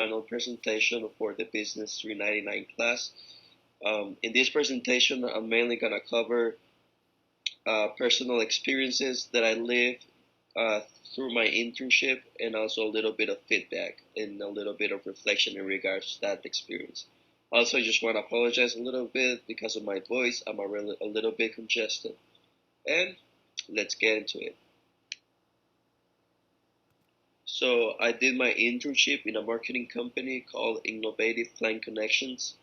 final presentation for the Business 399 class. In this presentation, I'm mainly going to cover personal experiences that I lived uh, through my internship and also a little bit of feedback and a little bit of reflection in regards to that experience. Also, I just want to apologize a little bit because of my voice. I'm a little bit congested. And let's get into it. So I did my internship in a marketing company called Innovative Client Connections.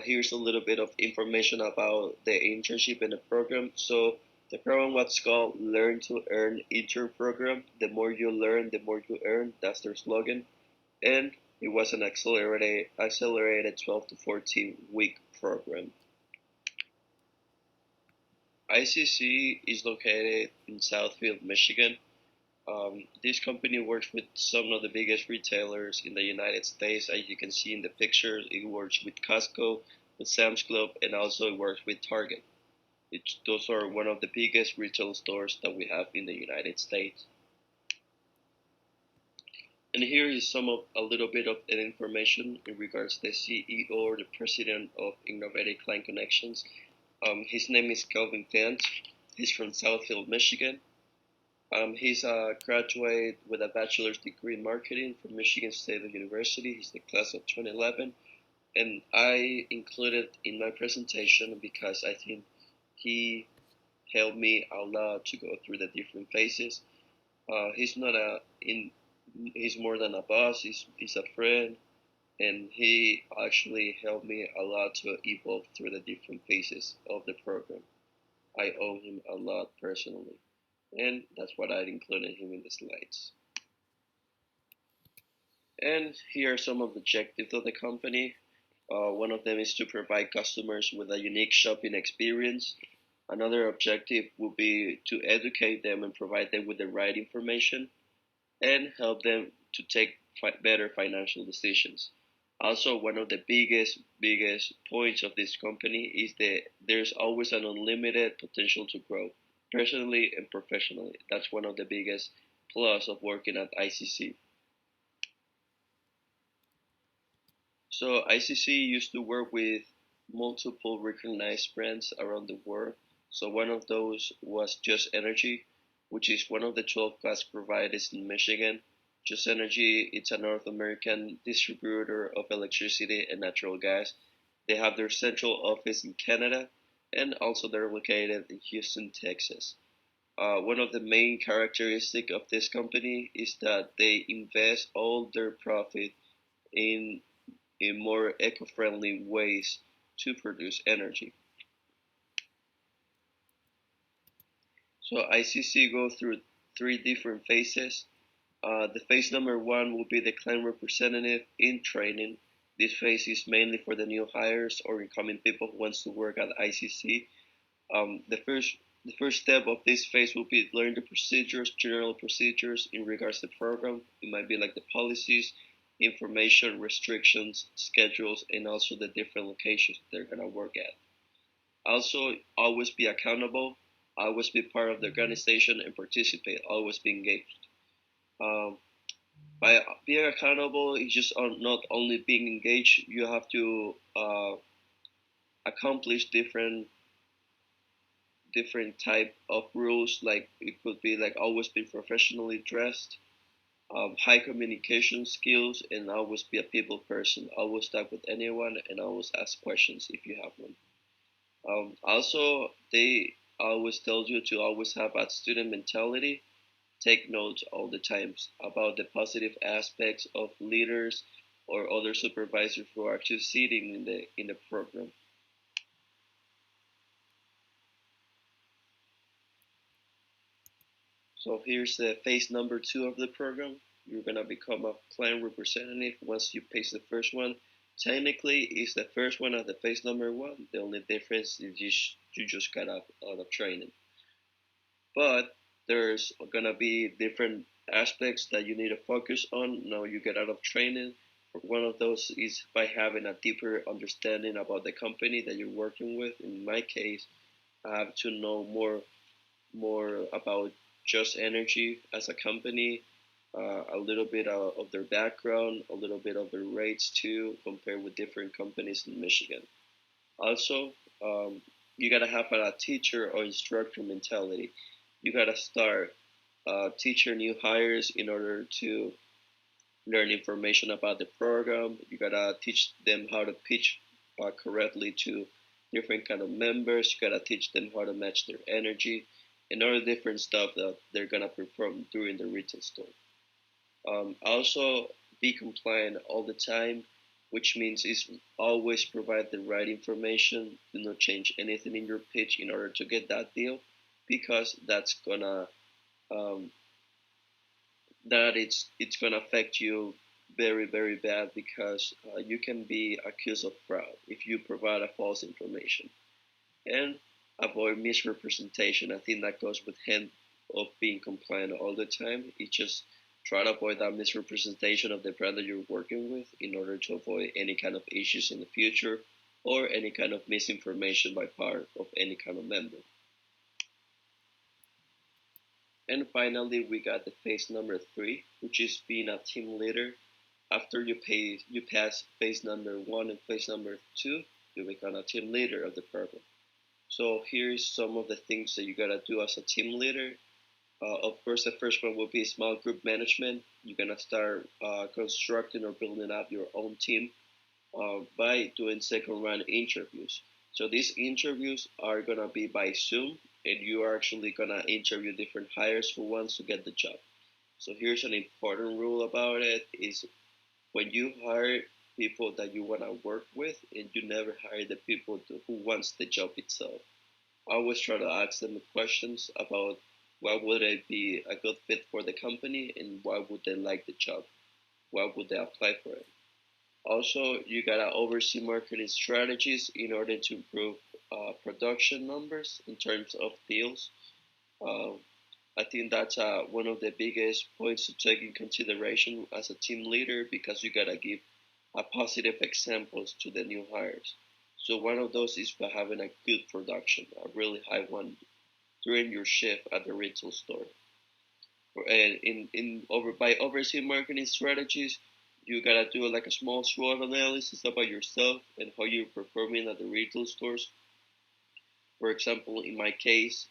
Here's a little bit of information about the internship and the program. So the program was called Learn to Earn Intern Program. The more you learn, the more you earn. That's their slogan. And it was an accelerated 12 to 14 week program. ICC is located in Southfield, Michigan. This company works with some of the biggest retailers in the United States. As you can see in the picture, it works with Costco, with Sam's Club, and also it works with Target. Those are one of the biggest retail stores that we have in the United States. And here is some of a little bit of information in regards to the CEO or the president of Innovative Client Connections. His name is Kelvin Fant. He's from Southfield, Michigan. He's a graduate with a bachelor's degree in marketing from Michigan State University. He's the class of 2011, and I included in my presentation because I think he helped me a lot to go through the different phases. He's not a in he's more than a boss. He's a friend, and he actually helped me a lot to evolve through the different phases of the program. I owe him a lot personally, and that's what I included him in the slides. And here are some of the objectives of the company. One of them is to provide customers with a unique shopping experience. Another objective will be to educate them and provide them with the right information and help them to take better financial decisions. Also, one of the biggest points of this company is that there's always an unlimited potential to grow, personally and professionally. That's one of the biggest plus of working at ICC. So ICC used to work with multiple recognized brands around the world. So one of those was Just Energy, which is one of the 12 gas providers in Michigan. Just Energy, it's a North American distributor of electricity and natural gas. They have their central office in Canada, and also they're located in Houston, Texas. One of the main characteristics of this company is that they invest all their profit in more eco-friendly ways to produce energy. So ICC goes through three different phases. The phase number one will be the client representative in training. This phase is mainly for the new hires or incoming people who wants to work at ICC. The first step of this phase will be learn the procedures, general procedures in regards to the program. It might be like the policies, information, restrictions, schedules, and also the different locations they're gonna work at. Also, always be accountable, always be part of the organization and participate, always be engaged. Um, by being accountable, it's just not only being engaged, you have to accomplish different type of rules. Like it could be like always be professionally dressed, high communication skills, and always be a people person. Always talk with anyone and always ask questions if you have one. Also, they always tell you to always have a student mentality. Take notes all the times about the positive aspects of leaders or other supervisors who are succeeding in the program. So here's the phase number two of the program. You're gonna become a client representative once you pass the first one. Technically, it's the first one of the phase number one. The only difference is you just got out of training. But there's gonna be different aspects that you need to focus on. Now you get out of training. One of those is by having a deeper understanding about the company that you're working with. In my case, I have to know more about Just Energy as a company, a little bit of their background, a little bit of their rates too, compared with different companies in Michigan. Also, you gotta have a teacher or instructor mentality. You gotta start teaching new hires in order to learn information about the program. You gotta teach them how to pitch correctly to different kind of members. You gotta teach them how to match their energy and all the different stuff that they're gonna perform during the retail store. Also, be compliant all the time, which means is always provide the right information. Do not change anything in your pitch in order to get that deal, because that's gonna um, it's gonna affect you very bad, because you can be accused of fraud if you provide a false information. And avoid misrepresentation. I think that goes with hand of being compliant all the time. It just try to avoid that misrepresentation of the brand that you're working with in order to avoid any kind of issues in the future or any kind of misinformation by part of any kind of member. And finally, we got the phase number three, which is being a team leader. After you pass phase number one and phase number two, you become a team leader of the program. So here's some of the things that you gotta do as a team leader. Of course, the first one will be small group management. You're gonna start constructing or building up your own team by doing second round interviews. So these interviews are gonna be by Zoom, and you are actually gonna interview different hires who wants to get the job. So here's an important rule about it: is when you hire people that you wanna work with, and you never hire the people who wants the job itself. I always try to ask them questions about why would it be a good fit for the company and why would they like the job? Why would they apply for it? Also, you gotta oversee marketing strategies in order to improve production numbers in terms of deals. Uh, I think that's one of the biggest points to take in consideration as a team leader, because you gotta give a positive examples to the new hires. So one of those is by having a good production, a really high one during your shift at the retail store. And by overseeing marketing strategies, you gotta do like a small SWOT analysis about yourself and how you're performing at the retail stores. For example, in my case,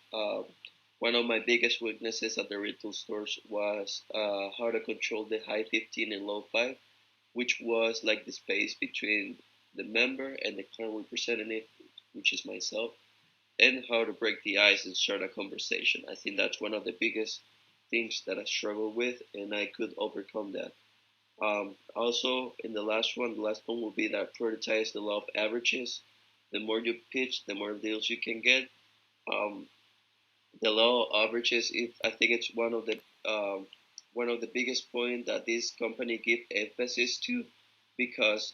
one of my biggest weaknesses at the retail stores was how to control the high 15 and low 5, which was like the space between the member and the client representative, which is myself, and how to break the ice and start a conversation. I think that's one of the biggest things that I struggle with, and I could overcome that. Also, in the last one will be that prioritize the law of averages. The more you pitch, the more deals you can get. Um, the law of averages, I think it's one of the biggest point that this company give emphasis to, because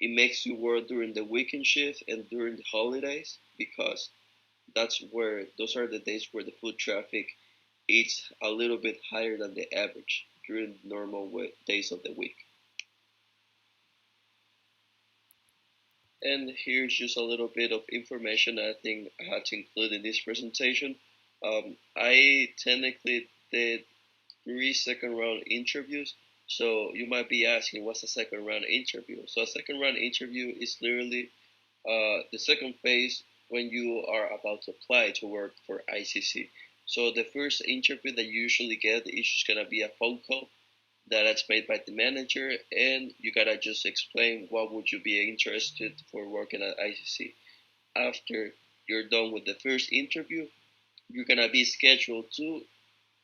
it makes you work during the weekend shift and during the holidays, because those are the days where the foot traffic is a little bit higher than the average during normal days of the week. And here's just a little bit of information I think I had to include in this presentation. I technically did three second round interviews. So you might be asking, what's a second round interview? So a second round interview is literally the second phase when you are about to apply to work for ICC. So the first interview that you usually get is just gonna be a phone call that's made by the manager, and you gotta just explain what would you be interested for working at ICC. After you're done with the first interview, you're gonna be scheduled to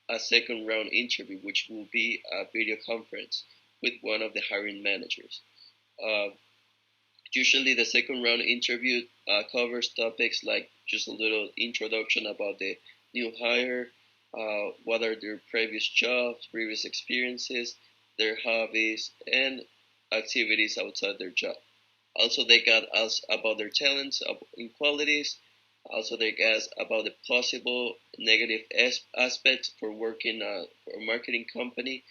a second round interview, which will be a video conference with one of the hiring managers. Uh, Usually, the second round interview covers topics like just a little introduction about the new hire, what are their previous jobs, previous experiences, their hobbies, and activities outside their job. Also, they got us about their talents and qualities. Also, they asked about the possible negative aspects for working for a marketing company,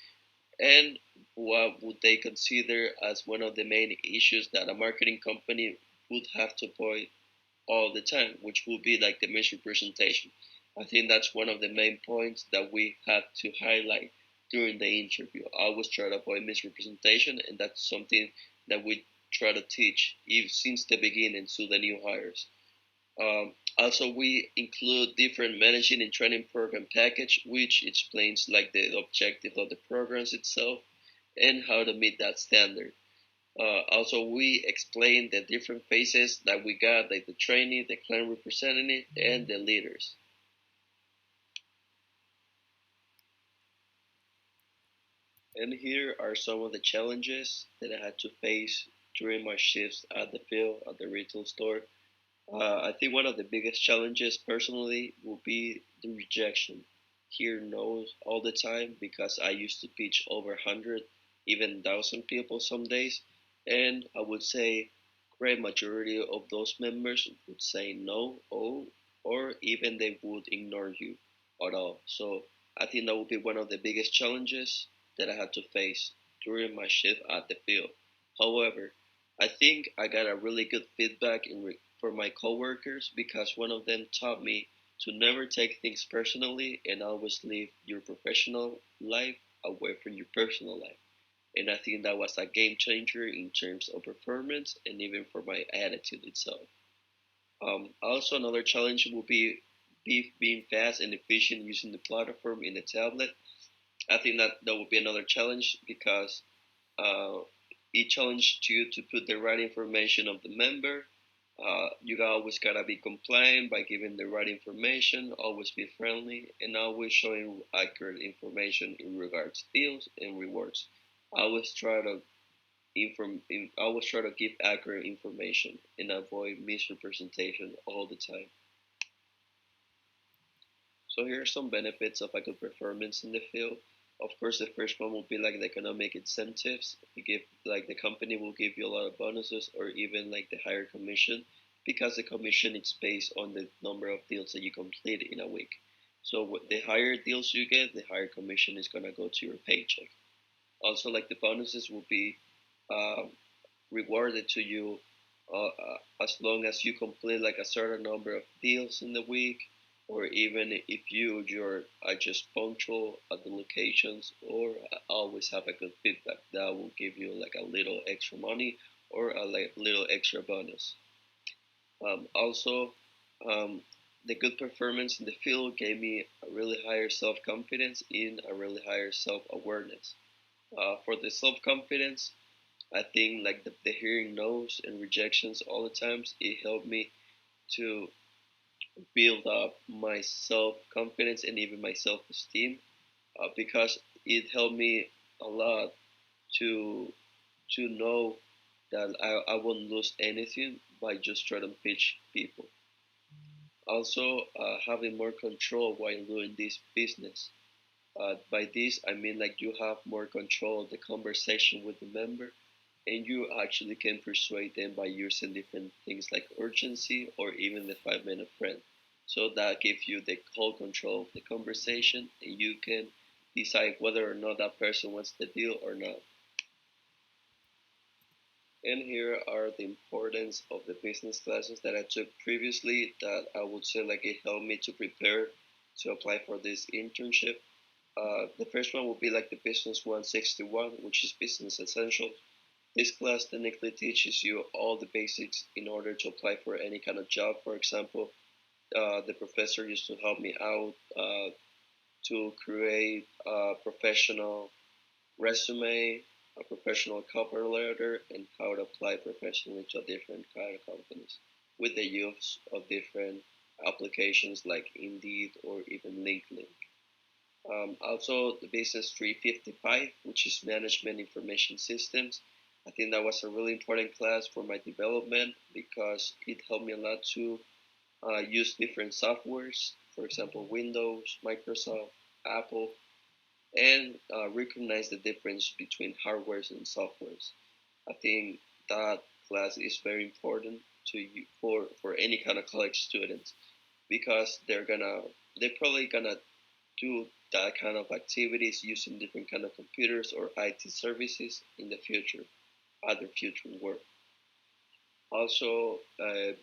and what would they consider as one of the main issues that a marketing company would have to avoid all the time, which would be like the misrepresentation. I think that's one of the main points that we have to highlight during the interview. I always try to avoid misrepresentation, and that's something that we try to teach if, since the beginning to the new hires. Also, we include different managing and training program package, which explains like the objective of the programs itself and how to meet that standard. Also, we explain the different phases that we got, like the trainee, the client representative, and the leaders. And here are some of the challenges that I had to face during my shifts at the field, at the retail store. I think one of the biggest challenges personally will be the rejection. Hear no's all the time because I used to pitch over 100, even 1,000 people some days, and I would say great majority of those members would say no, or even they would ignore you at all. So I think that would be one of the biggest challenges that I had to face during my shift at the field. However, I think I got a really good feedback for my coworkers because one of them taught me to never take things personally and always leave your professional life away from your personal life. And I think that was a game changer in terms of performance and even for my attitude itself. Also, another challenge will be being fast and efficient using the platform in the tablet. I think that will be another challenge because uh, it challenged you to put the right information of the member. You always gotta be compliant by giving the right information, always be friendly, and always showing accurate information in regards to deals and rewards. I always try to always try to give accurate information and avoid misrepresentation all the time. So here are some benefits of a good performance in the field. Of course, the first one will be like the economic incentives. You give like the company will give you a lot of bonuses or even like the higher commission because the commission is based on the number of deals that you complete in a week. So the higher deals you get, the higher commission is gonna go to your paycheck. Also, like the bonuses will be um, rewarded to you as long as you complete like a certain number of deals in the week, or even if you're just punctual at the locations, or always have a good feedback that will give you like a little extra money or a like little extra bonus. Also, um, the good performance in the field gave me a really higher self confidence and a really higher self awareness. For the self confidence, I think like the hearing no's and rejections all the times, it helped me to build up my self confidence and even my self esteem because it helped me a lot to know that I won't lose anything by just trying to pitch people. Also, having more control while doing this business. By this, I mean like you have more control of the conversation with the member, and you actually can persuade them by using different things like urgency or even the 5 minute friend. So that gives you the whole control of the conversation, and you can decide whether or not that person wants the deal or not. And here are the importance of the business classes that I took previously that I would say like it helped me to prepare to apply for this internship. The first one will be like the Business 161, which is Business Essentials. This class technically teaches you all the basics in order to apply for any kind of job. For example, the professor used to help me out to create a professional resume, a professional cover letter, and how to apply professionally to different kind of companies with the use of different applications like Indeed or even LinkedIn. Also, the Business 355, which is Management Information Systems. I think that was a really important class for my development because it helped me a lot to use different softwares, for example, Windows, Microsoft, Apple, and recognize the difference between hardwares and softwares. I think that class is very important to you for any kind of college students because they're probably gonna do that kind of activities using different kind of computers or IT services in the future, other future work. Also,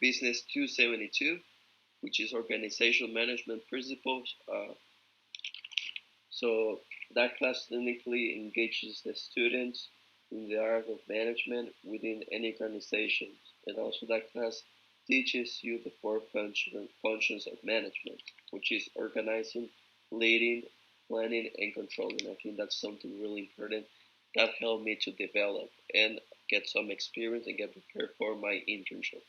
Business 272, which is organizational management principles. So That class clinically engages the students in the art of management within any organization, and also that class teaches you the functions of management, which is organizing, leading, planning, and controlling. I think that's something really important that helped me to develop and get some experience and get prepared for my internship.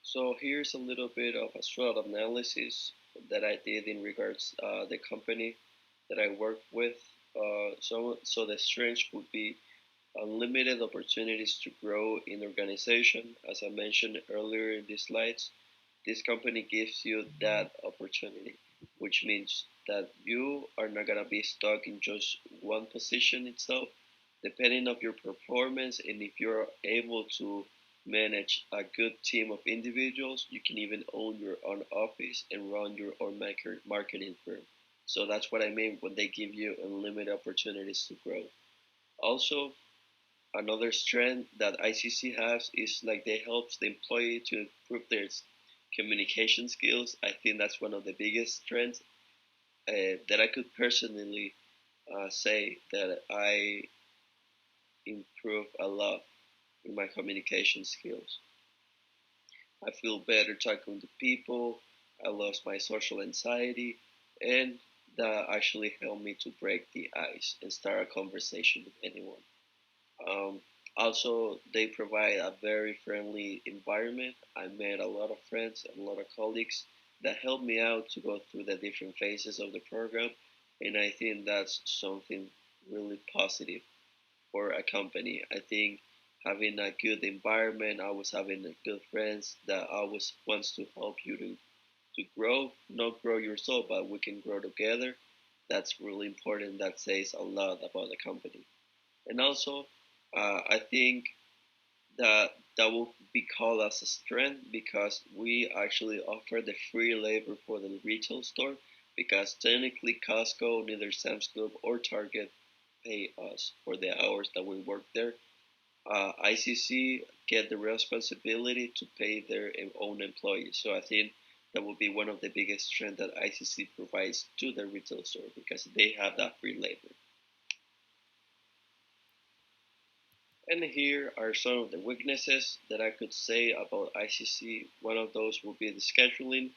So here's a little bit of a SWOT analysis that I did in regards the company that I work with. So the strengths would be unlimited opportunities to grow in organization. As I mentioned earlier in these slides, this company gives you that opportunity, which means that you are not gonna be stuck in just one position itself. Depending of your performance and if you're able to manage a good team of individuals, you can even own your own office and run your own marketing firm. So that's what I mean when they give you unlimited opportunities to grow. Also, another strength that ICC has is like they helps the employee to improve their communication skills. I think that's one of the biggest strengths that I could personally say that I improve a lot in my communication skills. I feel better talking to people. I lost my social anxiety, and that actually helped me to break the ice and start a conversation with anyone. Um, Also, they provide a very friendly environment. I met a lot of friends and a lot of colleagues that helped me out to go through the different phases of the program, and I think that's something really positive for a company. I think having a good environment, always having a good friends that always wants to help you to grow, not grow yourself, but we can grow together. That's really important. That says a lot about the company. And also, I think that will be called as a strength because we actually offer the free labor for the retail store because technically Costco, neither Sam's Club or Target pay us for the hours that we work there. ICC get the responsibility to pay their own employees. So I think that will be one of the biggest strengths that ICC provides to the retail store because they have that free labor. And here are some of the weaknesses that I could say about ICC. One of those will be the scheduling,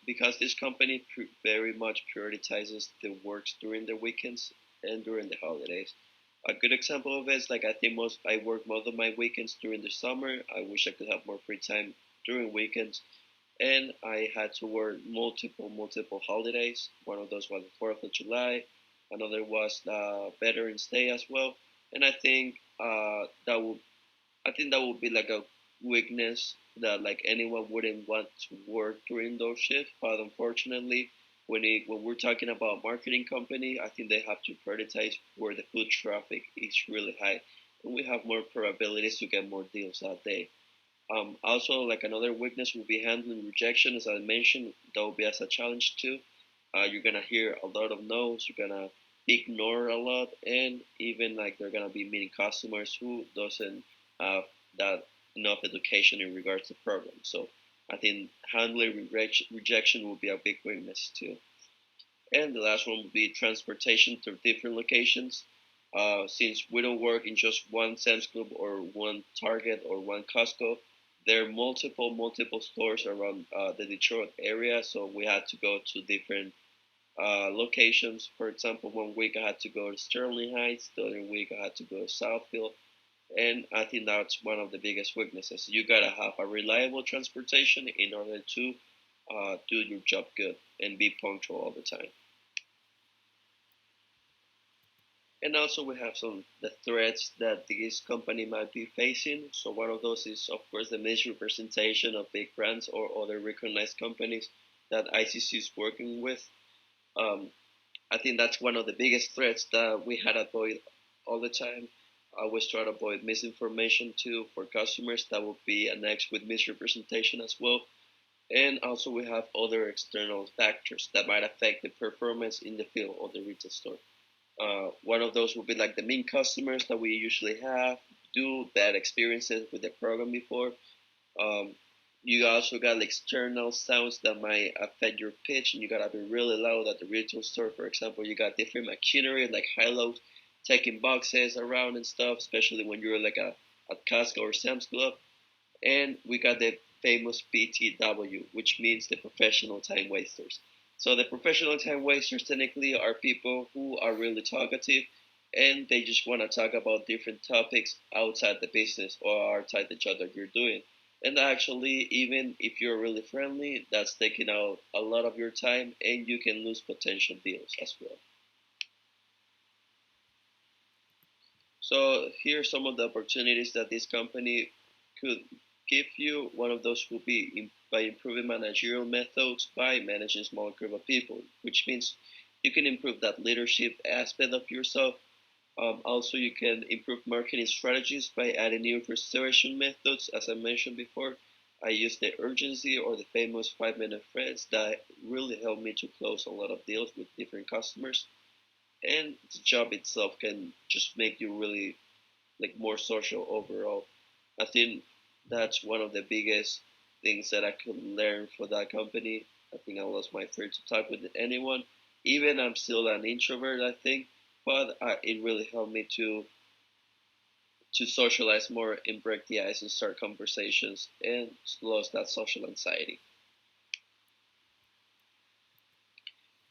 because this company very much prioritizes the works during the weekends and during the holidays. A good example of it is like I work most of my weekends during the summer. I wish I could have more free time during weekends, and I had to work multiple holidays. One of those was the 4th of July. Another was Veterans Day as well. And I think that would be like a weakness that like anyone wouldn't want to work during those shifts. But unfortunately, when we're talking about marketing company, I think they have to prioritize where the foot traffic is really high, and we have more probabilities to get more deals that day. Also, like another weakness will be handling rejection, as I mentioned. That will be as a challenge too. You're gonna hear a lot of no's. You're gonna ignore a lot, and even like they're gonna be meeting customers who doesn't have that enough education in regards to program. So I think handling rejection will be a big weakness too. And the last one would be transportation to different locations. Since we don't work in just one Sam's Club or one Target or one Costco, there are multiple stores around the Detroit area. So we had to go to different locations. For example, one week I had to go to Sterling Heights. The other week I had to go to Southfield. And I think that's one of the biggest weaknesses. You gotta have a reliable transportation in order to do your job good and be punctual all the time. And also we have some the threats that this company might be facing. So one of those is of course the misrepresentation of big brands or other recognized companies that ICC is working with. Um, I think that's one of the biggest threats that we had to avoid all the time. I always try to avoid misinformation too for customers. That would be annexed with misrepresentation as well. And also we have other external factors that might affect the performance in the field or the retail store. One of those will be like the main customers that we usually have, do bad experiences with the program before. Um, You also got like external sounds that might affect your pitch, and you gotta be really loud at the retail store. For example, you got different machinery like high-low taking boxes around and stuff, especially when you're like at Costco or Sam's Club. And we got the famous PTW, which means the professional time wasters. So the professional time wasters technically are people who are really talkative and they just want to talk about different topics outside the business or outside the job that you're doing. And actually, even if you're really friendly, that's taking out a lot of your time and you can lose potential deals as well. So here are some of the opportunities that this company could give you. One of those would be by improving managerial methods by managing a small group of people, which means you can improve that leadership aspect of yourself. Also, you can improve marketing strategies by adding new persuasion methods. As I mentioned before, I use the urgency or the famous 5 minute phrase that really helped me to close a lot of deals with different customers. And the job itself can just make you really like more social overall. I think that's one of the biggest things that I could learn for that company. I think I lost my fear to talk with anyone. Even I'm still an introvert, I think, but it really helped me to socialize more and break the ice and start conversations and lose that social anxiety.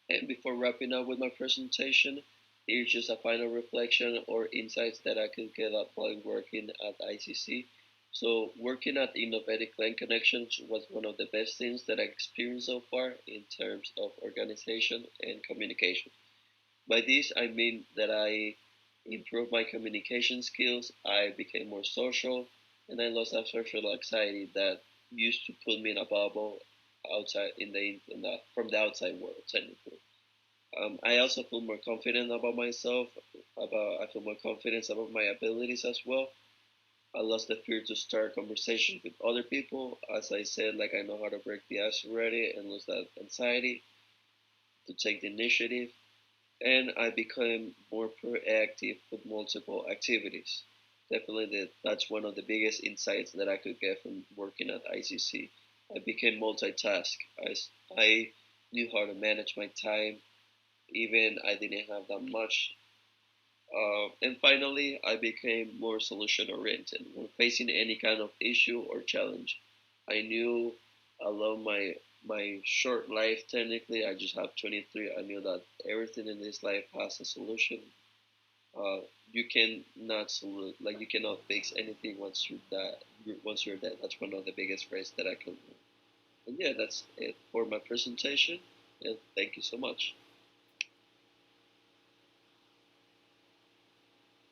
And before wrapping up with my presentation, here's just a final reflection or insights that I could get up while working at ICC. So, working at Innovative Client Connections was one of the best things that I experienced so far in terms of organization and communication. By this, I mean that I improved my communication skills, I became more social, and I lost that social anxiety that used to put me in a bubble outside from the outside world, technically. I also feel more confident about myself. I feel more confidence about my abilities as well. I lost the fear to start conversations with other people. As I said, like I know how to break the ice already and lose that anxiety to take the initiative. And I became more proactive with multiple activities. Definitely, that's one of the biggest insights that I could get from working at ICC. I became multitask. I knew how to manage my time even I didn't have that much. And finally, I became more solution oriented. When facing any kind of issue or challenge, I knew along my short life, technically, I just have 23. I knew that everything in this life has a solution. Uh, you can not like you cannot fix anything once you're dead. Once you're dead, that's one of the biggest phrases that I can. And yeah, that's it for my presentation. And thank you so much.